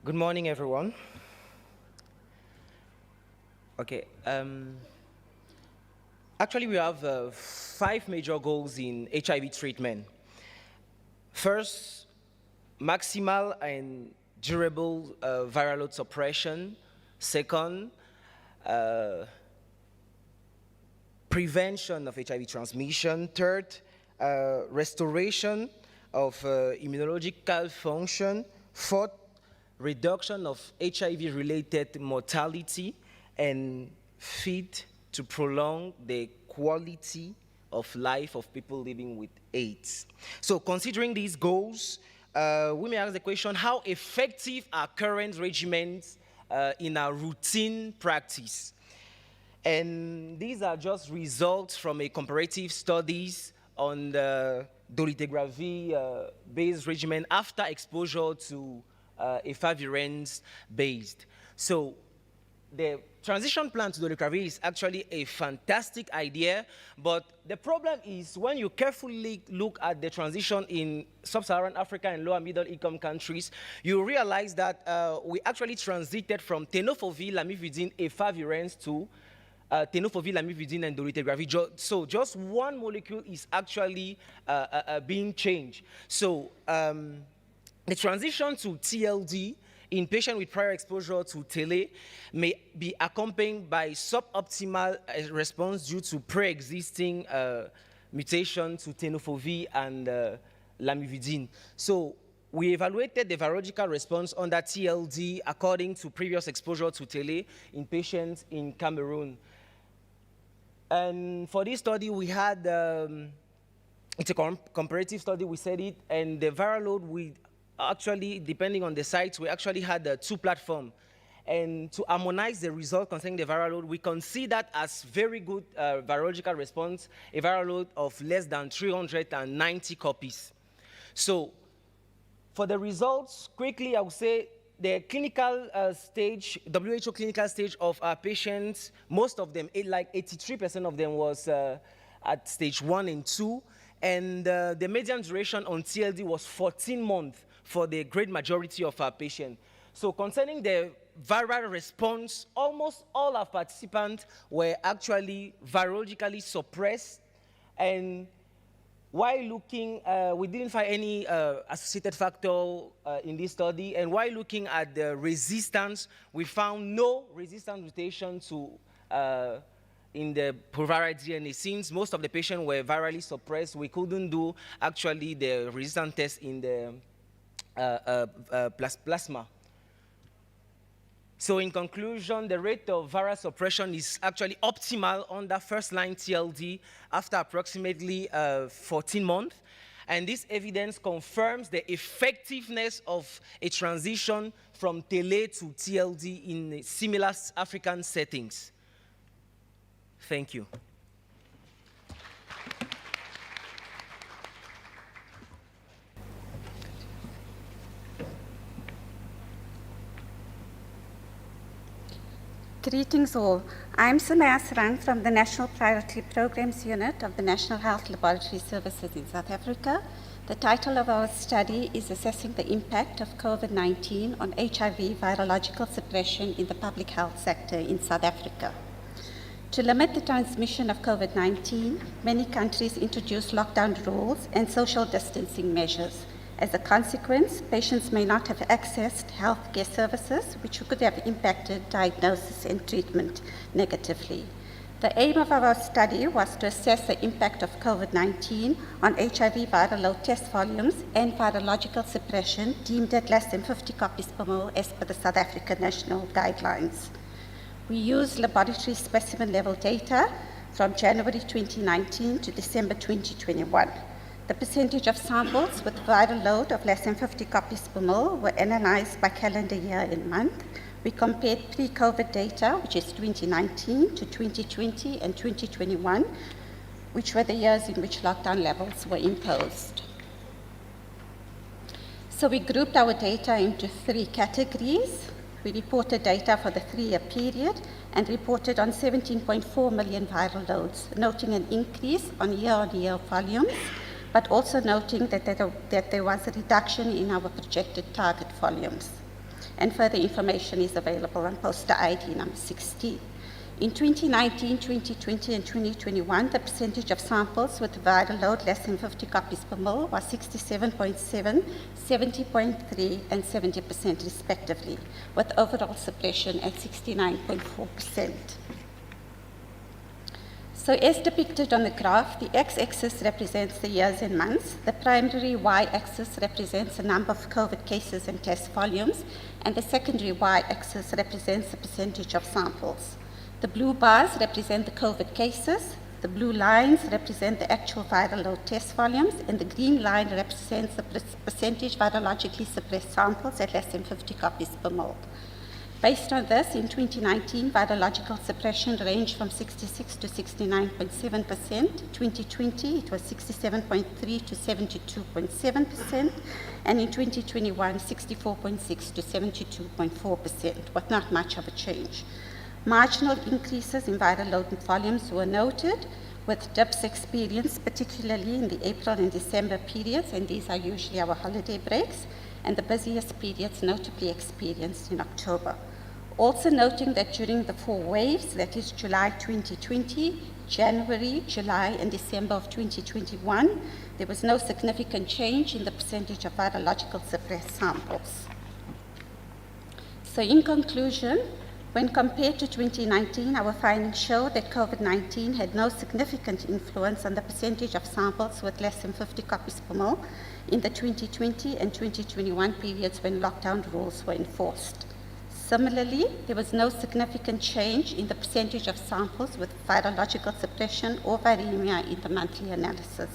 Good morning, everyone. Okay. Actually, we have 5 major goals in HIV treatment. First, maximal and durable viral load suppression. Second, prevention of HIV transmission. Third, restoration of immunological function. Fourth, reduction of HIV-related mortality. And fifth, to prolong the quality of life of people living with AIDS. So considering these goals, we may ask the question, how effective are current regimens in our routine practice? And these are just results from a comparative studies on the dolutegravir-based regimen after exposure to efavirenz based. So the transition plan to dolutegravir is actually a fantastic idea, but the problem is when you carefully look at the transition in sub-Saharan Africa and low and middle income countries, you realize that we actually transited from tenofovir, lamivudine, efavirenz to tenofovir, lamivudine, and dolutegravir. So just one molecule is actually being changed. So the transition to TLD in patients with prior exposure to tele may be accompanied by suboptimal response due to pre-existing mutation to tenofovir and lamivudine. So we evaluated the virological response under TLD according to previous exposure to tele in patients in Cameroon. And for this study, we had, it's a comparative study, we said it, and the viral load we actually, depending on the sites, we actually had 2 platforms. And to harmonize the result concerning the viral load, we consider that as very good virological response, a viral load of less than 390 copies. So for the results, quickly, I would say the clinical stage, WHO clinical stage of our patients, most of them, like 83% of them was at stage 1 and 2. And the median duration on TLD was 14 months for the great majority of our patients. So concerning the viral response, almost all our participants were actually virologically suppressed. And while looking, we didn't find any associated factor in this study. And while looking at the resistance, we found no resistance mutation to in the proviral DNA. Since most of the patients were virally suppressed, we couldn't do actually the resistance test in the plasma. So in conclusion, the rate of viral suppression is actually optimal under first-line TLD after approximately 14 months. And this evidence confirms the effectiveness of a transition from tele to TLD in similar African settings. Thank you. Greetings all. I'm Somayya Sarang from the National Priority Programs Unit of the National Health Laboratory Services in South Africa. The title of our study is Assessing the Impact of COVID-19 on HIV Virological Suppression in the Public Health Sector in South Africa. To limit the transmission of COVID-19, many countries introduced lockdown rules and social distancing measures. As a consequence, patients may not have accessed healthcare services, which could have impacted diagnosis and treatment negatively. The aim of our study was to assess the impact of COVID-19 on HIV viral load test volumes and virological suppression deemed at less than 50 copies per mole as per the South African national guidelines. We used laboratory specimen level data from January 2019 to December 2021. The percentage of samples with viral load of less than 50 copies per mole were analyzed by calendar year and month. We compared pre-COVID data, which is 2019 to 2020 and 2021, which were the years in which lockdown levels were imposed. So we grouped our data into 3 categories. We reported data for the 3-year period and reported on 17.4 million viral loads, noting an increase on year-on-year volumes, but also noting that there was a reduction in our projected target volumes. and further information is available on poster ID number 16. In 2019, 2020, and 2021, the percentage of samples with viral load less than 50 copies per mole was 67.7, 70.3, and 70% respectively, with overall suppression at 69.4%. So as depicted on the graph, the x-axis represents the years and months, the primary y-axis represents the number of COVID cases and test volumes, and the secondary y-axis represents the percentage of samples. The blue bars represent the COVID cases, the blue lines represent the actual viral load test volumes, and the green line represents the percentage virologically suppressed samples at less than 50 copies per mole. Based on this, in 2019, virological suppression ranged from 66 to 69.7%. 2020, it was 67.3 to 72.7%. And in 2021, 64.6 to 72.4%, with not much of a change. Marginal increases in viral load volumes were noted, with dips experienced particularly in the April and December periods, and these are usually our holiday breaks, and the busiest periods notably experienced in October. Also noting that during the 4 waves, that is July 2020, January, July, and December of 2021, there was no significant change in the percentage of virological suppressed samples. So in conclusion, when compared to 2019, our findings show that COVID-19 had no significant influence on the percentage of samples with less than 50 copies per mole in the 2020 and 2021 periods when lockdown rules were enforced. Similarly, there was no significant change in the percentage of samples with virological suppression or viremia in the monthly analysis.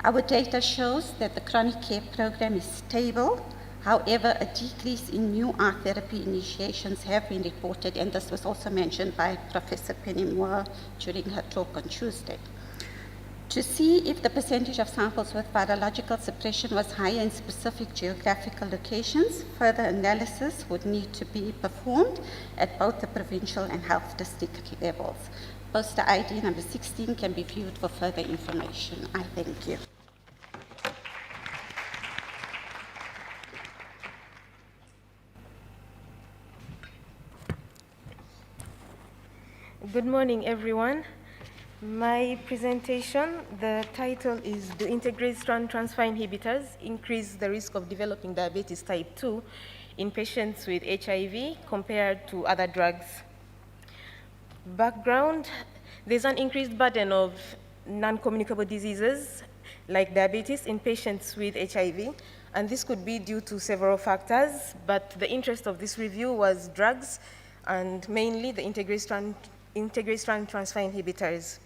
Our data shows that the chronic care program is stable. However, a decrease in new art therapy initiations have been reported, and this was also mentioned by Professor Penny Moore during her talk on Tuesday. To see if the percentage of samples with virological suppression was higher in specific geographical locations, further analysis would need to be performed at both the provincial and health district levels. Poster ID number 16 can be viewed for further information. I thank you. Good morning, everyone. My presentation, the title is "Do integrase strand transfer inhibitors increase the risk of developing diabetes type 2 in patients with HIV compared to other drugs?" Background: there's an increased burden of non-communicable diseases like diabetes in patients with HIV, and this could be due to several factors, but the interest of this review was drugs, and mainly the integrase strand transfer inhibitors.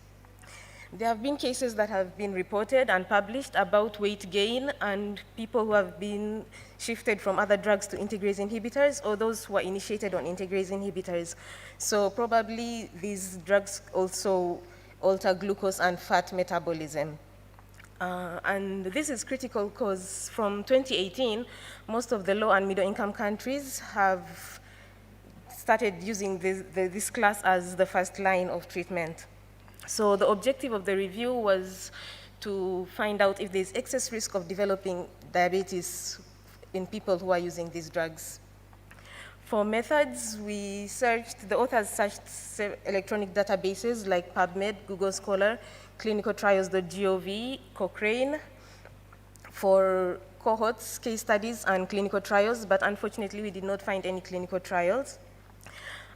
There have been cases that have been reported and published about weight gain and people who have been shifted from other drugs to integrase inhibitors, or those who are initiated on integrase inhibitors. So probably these drugs also alter glucose and fat metabolism. And this is critical because from 2018, most of the low and middle income countries have started using this class as the first line of treatment. So the objective of the review was to find out if there's excess risk of developing diabetes in people who are using these drugs. For methods, the authors searched electronic databases like PubMed, Google Scholar, clinicaltrials.gov, Cochrane, for cohorts, case studies, and clinical trials, but unfortunately we did not find any clinical trials.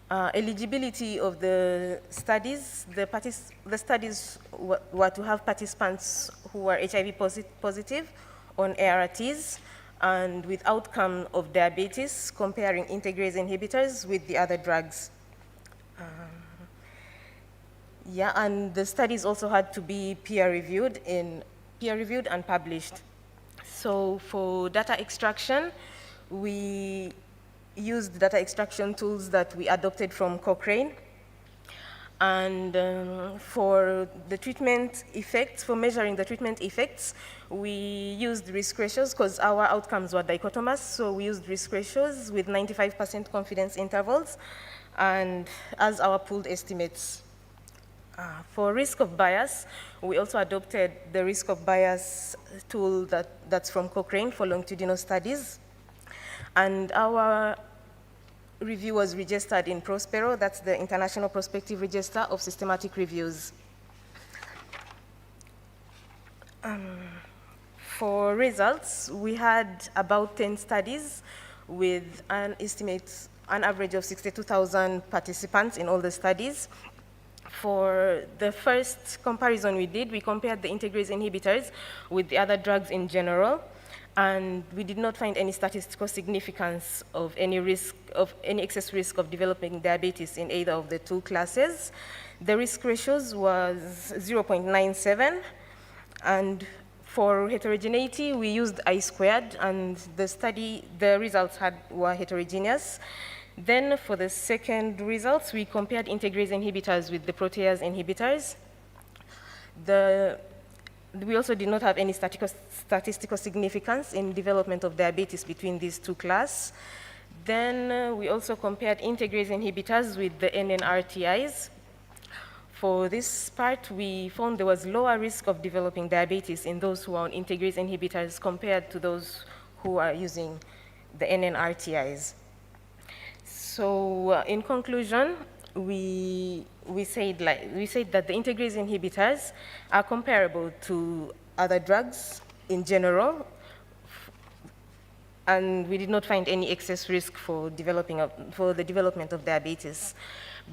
Eligibility of the studies, the studies were to have participants who were HIV positive on ARTs and with outcome of diabetes, comparing integrase inhibitors with the other drugs. And the studies also had to be peer-reviewed and published. So for data extraction, we used data extraction tools that we adopted from Cochrane. And for the treatment effects, for measuring the treatment effects, we used risk ratios because our outcomes were dichotomous. So we used risk ratios with 95% confidence intervals and as our pooled estimates. For risk of bias, we also adopted the risk of bias tool that's from Cochrane for longitudinal studies. And our review was registered in Prospero, that's the International Prospective Register of Systematic Reviews. For results, we had about 10 studies with an average of 62,000 participants in all the studies. For the first comparison we did, we compared the integrase inhibitors with the other drugs in general, and we did not find any statistical significance of any excess risk of developing diabetes in either of the two classes. The risk ratios was 0.97, and for heterogeneity, we used I-squared, and the results were heterogeneous. Then for the second results, we compared integrase inhibitors with the protease inhibitors. We also did not have any statistical significance in development of diabetes between these two classes. Then we also compared integrase inhibitors with the NNRTIs. For this part, we found there was lower risk of developing diabetes in those who are on integrase inhibitors compared to those who are using the NNRTIs. So in conclusion, we said that the integrase inhibitors are comparable to other drugs in general, and we did not find any excess risk for the development of diabetes.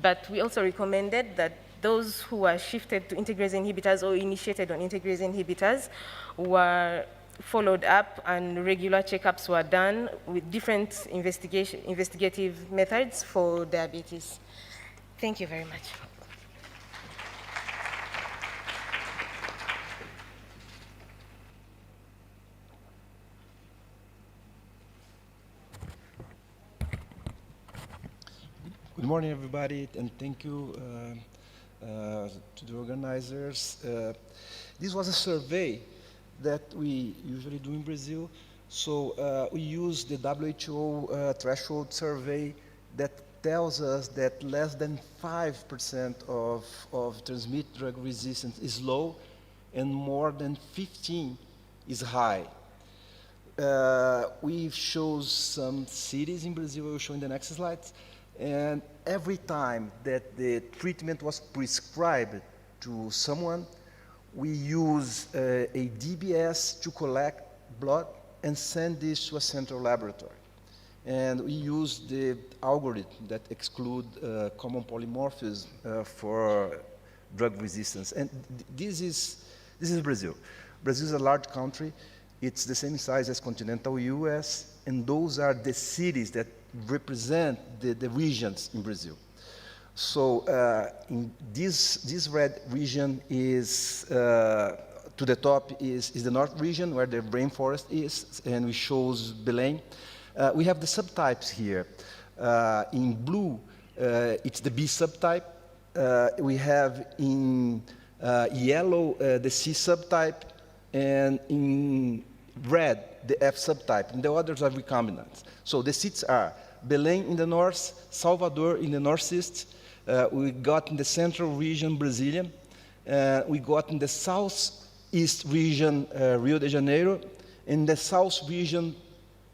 But we also recommended that those who were shifted to integrase inhibitors or initiated on integrase inhibitors were followed up, and regular checkups were done with different investigative methods for diabetes. Thank you very much. Good morning, everybody, and thank you to the organizers. This was a survey that we usually do in Brazil. So we use the WHO threshold survey that tells us that less than 5% of transmit drug resistance is low and more than 15 is high. We show some cities in Brazil, I will show in the next slides. And every time that the treatment was prescribed to someone, we use a DBS to collect blood and send this to a central laboratory. And we use the algorithm that exclude common polymorphism for drug resistance. And this is Brazil. Brazil is a large country. It's the same size as continental US, and those are the cities that represent the regions in Brazil. So in this red region is, to the top is the north region where the rainforest is, and we shows Belém. We have the subtypes here. In blue, it's the B subtype. We have in yellow the C subtype, and in red the F subtype, and the others are recombinants. So the seats are Belém in the north, Salvador in the northeast. We got in the central region, Brasilia. We got in the southeast region, Rio de Janeiro. In the south region,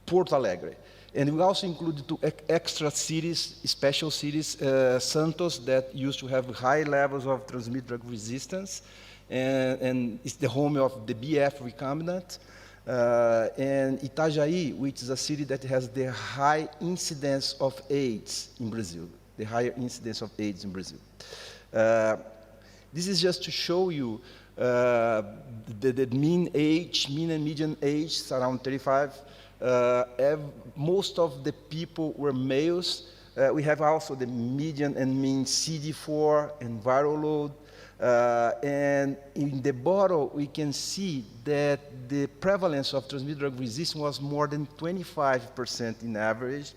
Porto Alegre. And we also included two extra cities, special cities, Santos, that used to have high levels of transmit drug resistance. And it's the home of the BF recombinant. And Itajaí, which is a city that has the high incidence of AIDS in Brazil, the higher incidence of AIDS in Brazil. This is just to show you the mean and median age is around 35. Most of the people were males. We have also the median and mean CD4 and viral load. And in the bottle, we can see that the prevalence of transmitted drug resistance was more than 25% in average.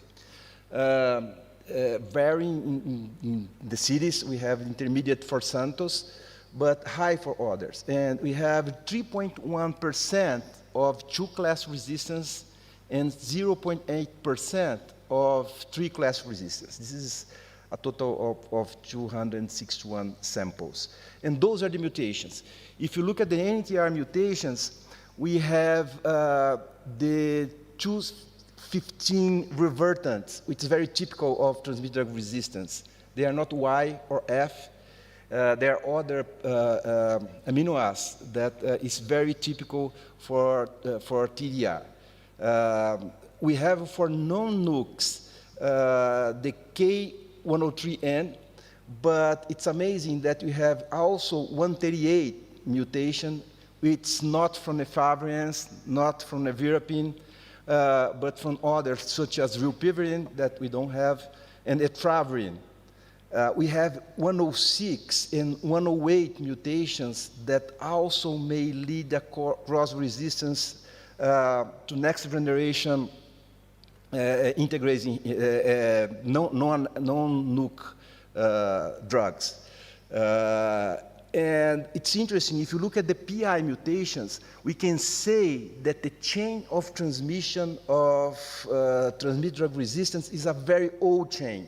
Varying in the cities, we have intermediate for Santos, but high for others. And we have 3.1% of two-class resistance and 0.8% of three-class resistance. This is a total of 261 samples. And those are the mutations. If you look at the Ntr mutations, we have the two 15 revertants, which is very typical of transmitted drug resistance. They are not Y or F. There are other amino acids that is very typical for TDR. We have for non-NUCs the K103N, but it's amazing that we have also 138 mutation, which is not from efavirenz, not from nevirapine, but from others, such as rilpivirine, that we don't have, and etravirine. We have 106 and 108 mutations that also may lead a cross-resistance to next generation integrating non-NUC drugs. And it's interesting, if you look at the PI mutations, we can say that the chain of transmission of transmitted drug resistance is a very old chain,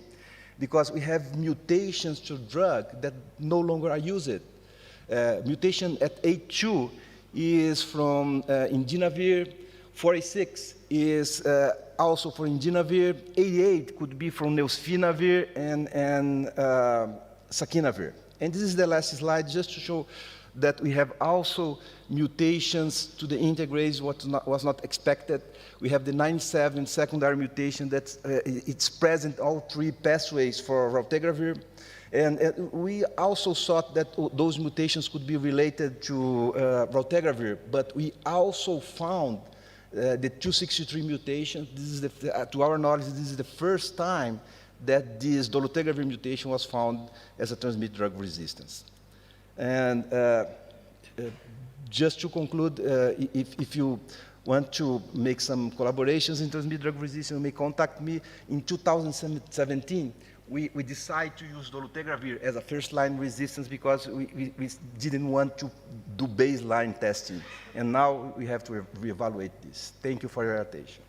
because we have mutations to drug that no longer are used. Mutation at 82 is from indinavir, 46 is also for indinavir, 88 could be from neosfinavir and sakinavir. And this is the last slide, just to show that we have also mutations to the integrase, what was not expected. We have the 97 secondary mutation that's it's present all three pathways for raltegravir. And we also thought that those mutations could be related to raltegravir, but we also found the 263 mutation. This is to our knowledge, this is the first time that this dolutegravir mutation was found as a transmitted drug resistance. And just to conclude, if you want to make some collaborations in transmitted drug resistance, you may contact me. In 2017, we decided to use dolutegravir as a first-line resistance because we didn't want to do baseline testing. And now we have to reevaluate this. Thank you for your attention.